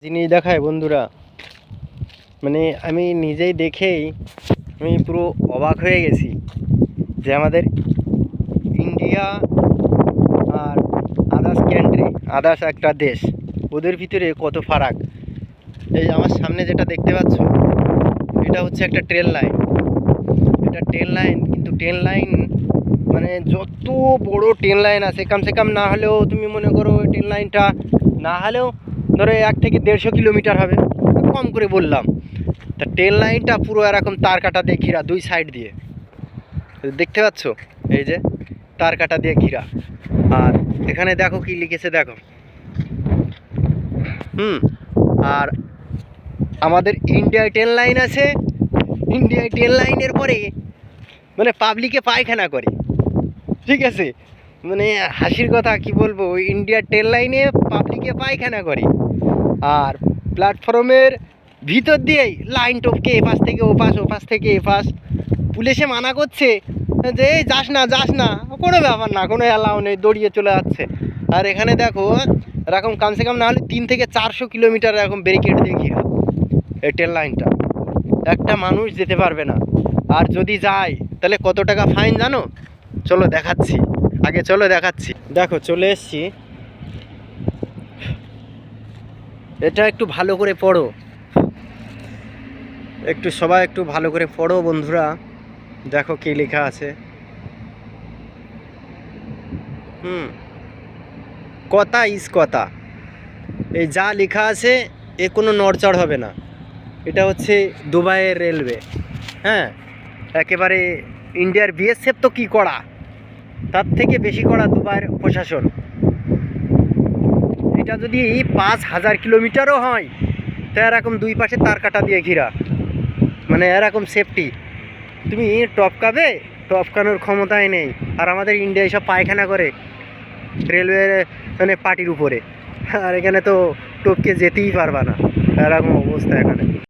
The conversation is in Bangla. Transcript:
জিনিস দেখায় বন্ধুরা, মানে আমি নিজেই দেখেই আমি পুরো অবাক হয়ে গেছি যে আমাদের ইন্ডিয়া আর আদার্স একটা দেশ, ওদের ভিতরে কত ফারাক। এই আমার সামনে যেটা দেখতে পাচ্ছ, এটা হচ্ছে একটা ট্রেন লাইন। এটা ট্রেন লাইন, কিন্তু ট্রেন লাইন মানে যত বড় ট্রেন লাইন আছে, কমসে কম না হলেও তুমি মনে করো ওই ট্রেন লাইনটা না হলেও ধরো 1 থেকে 150 কিলোমিটার হবে, কম করে বললাম। তা ট্রেন লাইনটা পুরো এরকম তার কাটা দিয়ে ঘিরা, দুই সাইড দিয়ে দেখতে পাচ্ছ, এই যে তার কাটা দিয়ে ঘিরা। আর এখানে দেখো কি লিখেছে, দেখো। আর আমাদের ইন্ডিয়ায় ট্রেন লাইন আছে, ইন্ডিয়ায় ট্রেন লাইনের পরে মানে পাবলিকে পায়খানা করে, ঠিক আছে। মানে হাসির কথা কি বলবো, ইন্ডিয়ার ট্রেন লাইনে পাবলিকে পায়খানা করে, আর প্ল্যাটফর্মের ভিতর দিয়েই লাইন টপকে এপাশ থেকে ওপাশ, ওপাশ থেকে এপাশ। পুলিশে মানা করছে যে এই যাস না যাস না, কোনো ব্যাপার না, কোনো অ্যালাউ নেই, দৌড়িয়ে চলে যাচ্ছে। আর এখানে দেখো এরকম কমসে কম না হলে 3 থেকে 400 কিলোমিটার এরকম ব্যারিকেড দিয়ে ঘিরা এই ট্রেন লাইনটা, একটা মানুষ যেতে পারবে না। আর যদি যায় তাহলে কত টাকা ফাইন জানো? চলো দেখাচ্ছি, আগে চলো দেখাচ্ছি। দেখো চলে এসছি, এটা একটু ভালো করে পড়ো, একটু সবাই একটু ভালো করে পড়ো বন্ধুরা। দেখো কি লেখা আছে। কথা ইজ কথা, এই যা লেখা আছে এ কোনো নড়চড় হবে না। এটা হচ্ছে দুবাইয়ের রেলওয়ে, হ্যাঁ। একেবারে ইন্ডিয়ার বিএসএফ তো কি কড়া, তার থেকে বেশি কড়া দুবাইয়ের প্রশাসন। এটা যদি 5000 কিলোমিটারও হয় তা এরকম দুই পাশে তার কাটা দিয়ে ঘিরা, মানে এরকম সেফটি। তুমি টপকাবে, টপকানোর ক্ষমতাই নেই। আর আমাদের ইন্ডিয়ায় সব পায়খানা করে রেলওয়ে মানে পার্টির উপরে, আর এখানে তো টপকে যেতেই পারবা না, এরকম অবস্থা এখানে।